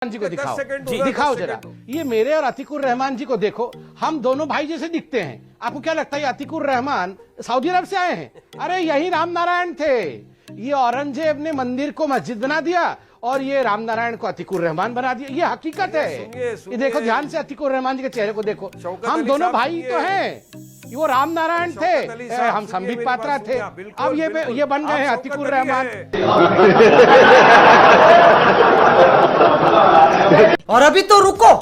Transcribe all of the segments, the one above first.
जी को दिखाओ जी, दिखाओ जरा ये मेरे और अतीकुर रहमान जी को देखो। हम दोनों भाई जैसे दिखते हैं। आपको क्या लगता है अतीकुर रहमान सऊदी अरब से आए हैं? अरे यही राम नारायण थे। ये औरंगजेब ने मंदिर को मस्जिद बना दिया और ये राम नारायण को अतीकुर रहमान बना दिया। ये हकीकत है। ये देखो ध्यान से अतीकुर रहमान जी के चेहरे को देखो। हम दोनों भाई तो हैं। वो राम नारायण थे, हम संबित पात्रा थे। अब ये बन गए हैं अतीकुर रहमान। और अभी तो रुको,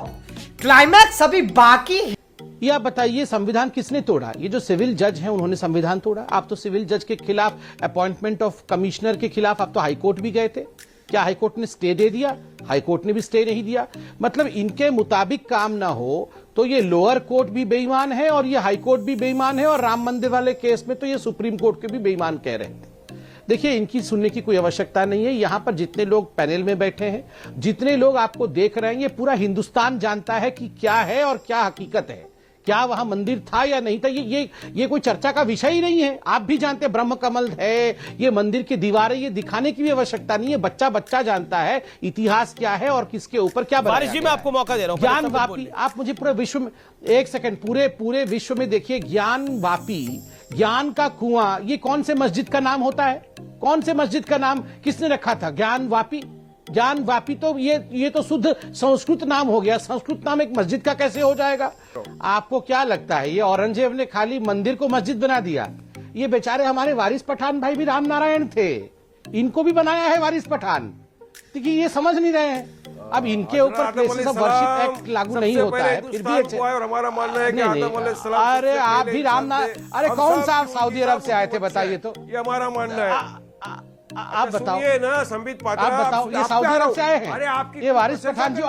क्लाइमैक्स अभी बाकी है। ये आप बताइए संविधान किसने तोड़ा? ये जो सिविल जज हैं उन्होंने संविधान तोड़ा। आप तो सिविल जज के खिलाफ, अपॉइंटमेंट ऑफ कमिश्नर के खिलाफ आप तो हाईकोर्ट भी गए थे। क्या हाईकोर्ट ने स्टे दे दिया? हाईकोर्ट ने भी स्टे नहीं दिया। मतलब इनके मुताबिक काम ना हो तो ये लोअर कोर्ट भी बेईमान है और ये हाईकोर्ट भी बेईमान है और राम मंदिर वाले केस में तो ये सुप्रीम कोर्ट के भी बेईमान कह रहे थे। देखिए इनकी सुनने की कोई आवश्यकता नहीं है। यहां पर जितने लोग पैनल में बैठे हैं, जितने लोग आपको देख रहे हैं, ये पूरा हिंदुस्तान जानता है कि क्या है और क्या हकीकत है। क्या वहां मंदिर था या नहीं था, ये कोई चर्चा का विषय ही नहीं है। आप भी जानते हैं ब्रह्म कमल है, ये मंदिर की दीवारें, ये दिखाने की भी आवश्यकता नहीं है। बच्चा बच्चा जानता है इतिहास क्या है और किसके ऊपर क्या बनाया बारिश जी मैं आपको मौका दे रहा हूं। ज्ञान वापी, आप मुझे पूरे विश्व में एक सेकंड, पूरे विश्व में देखिए ज्ञान वापी, ज्ञान का कुआं, ये कौन से मस्जिद का नाम होता है? कौन से मस्जिद का नाम किसने रखा था? ज्ञान वापी। ज्ञान वापी तो ये तो शुद्ध संस्कृत नाम हो गया। संस्कृत नाम एक मस्जिद का कैसे हो जाएगा? आपको क्या लगता है ये औरंगजेब ने खाली मंदिर को मस्जिद बना दिया? ये बेचारे हमारे वारिस पठान भाई भी राम नारायण थे, इनको भी बनाया है वारिस पठान। देखिए ये समझ नहीं रहे हैं। अब इनके ऊपर प्लेसेस ऑफ वर्शिप एक्ट लागू नहीं होता है, फिर भी और हमारा मानना है कि आदम अलैहिस्सलाम, अरे आप भी राम नारायण, अरे कौन सा आप सऊदी अरब से आए थे बताइए तो? ये हमारा मानना है। आप बताओ, ये ना संबित पात्रा, आप बताओ, ये सऊदी अरब से आए हैं? अरे आपकी ये वारिस पठान जी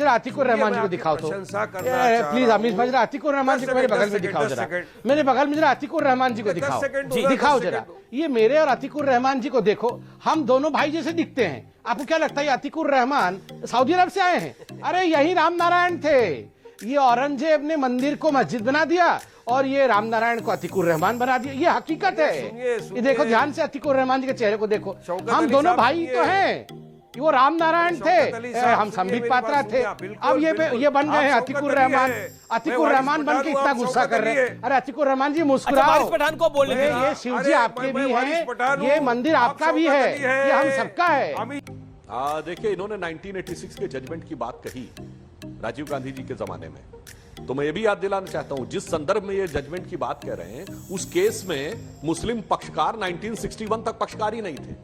अतीकुर रहमान जी को दिखाओ तो प्लीज। अमीर भाई जरा अतीकुर रहमान जी को मेरे बगल में दिखाओ जरा, मेरे बगल में जरा अतीकुर रहमान जी को दिखाओ जी, दिखाओ जरा ये मेरे और अतीकुर रहमान जी को देखो। हम दोनों भाई जैसे दिखते हैं। आपको क्या लगता है अतीकुर रहमान सऊदी अरब से आए हैं? अरे यही राम नारायण थे। ये औरंगजेब ने मंदिर को मस्जिद बना दिया और ये राम नारायण को अतीकुर रहमान बना दिया। ये हकीकत है। ये देखो ध्यान से अतीकुर रहमान जी के चेहरे को देखो। हम दोनों भाई तो हैं। वो राम नारायण थे, हम संबित पात्रा थे। अब ये बन गए हैं अतीकुर रहमान। अतीकुर रहमान बन के इतना गुस्सा कर रहे हैं। अरे अतीकुर रहमान जी मुस्कुराओ। पठान को बोलने दीजिए। ये शिव जी आपके भी हैं, ये मंदिर आपका भी है, ये हम सबका है। देखिए इन्होंने 1986 के जजमेंट की बात कही राजीव गांधी जी के जमाने में, तो मैं ये भी याद दिलाना चाहता हूं जिस संदर्भ में ये जजमेंट की बात कर रहे हैं उस केस में मुस्लिम पक्षकार 1961 तक पक्षकार ही नहीं थे।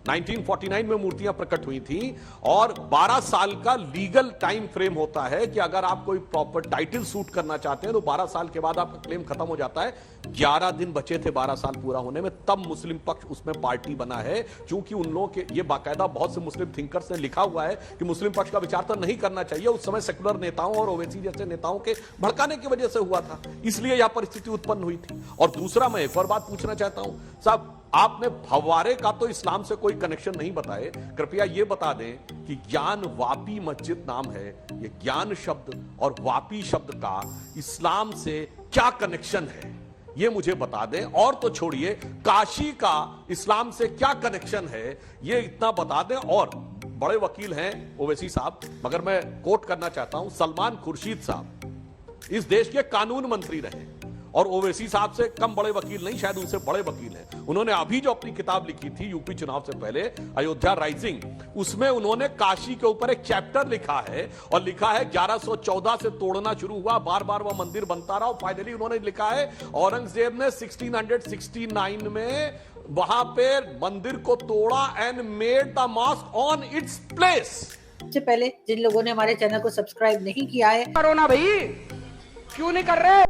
1949 में मूर्तियां प्रकट हुई थी और 12 साल का लीगल टाइम फ्रेम होता है कि अगर आप कोई प्रॉपर टाइटल सूट करना चाहते हैं तो 12 साल के बाद आपका क्लेम खत्म हो जाता है। 11 दिन बचे थे 12 साल पूरा होने में, तब मुस्लिम पक्ष उसमें पार्टी बना है। क्योंकि उन लोगों के ये बाकायदा बहुत से मुस्लिम थिंकर्स ने लिखा हुआ है कि मुस्लिम पक्ष का विचार तो नहीं करना चाहिए। उस समय सेकुलर नेताओं और ओवैसी जैसे नेताओं के भड़काने की वजह से हुआ था, इसलिए यह परिस्थिति उत्पन्न हुई थी। और दूसरा मैं एक और बात पूछना चाहता हूं साहब, आपने फव्वारे का तो इस्लाम से कोई कनेक्शन नहीं बताए। कृपया यह बता दें कि ज्ञान वापी मस्जिद नाम है, ये ज्ञान शब्द और वापी शब्द का इस्लाम से क्या कनेक्शन है, ये मुझे बता दें। और तो छोड़िए काशी का इस्लाम से क्या कनेक्शन है, ये इतना बता दें। और बड़े वकील हैं ओवैसी साहब, मगर मैं कोट करना चाहता हूं, सलमान खुर्शीद साहब इस देश के कानून मंत्री रहे और ओवैसी साहब से कम बड़े वकील नहीं, शायद उनसे बड़े वकील हैं। उन्होंने अभी जो अपनी किताब लिखी थी यूपी चुनाव से पहले, अयोध्या राइजिंग, उसमें उन्होंने काशी के ऊपर एक चैप्टर लिखा है और लिखा है 1114 से तोड़ना शुरू हुआ, बार बार वह मंदिर बनता रहा और फाइनली उन्होंने लिखा है औरंगजेब ने 1669 में वहां पे मंदिर को तोड़ा and made the mosque on its place. सबसे पहले जिन लोगों ने हमारे चैनल को सब्सक्राइब नहीं किया है, करो ना भाई, क्यों नहीं कर रहे?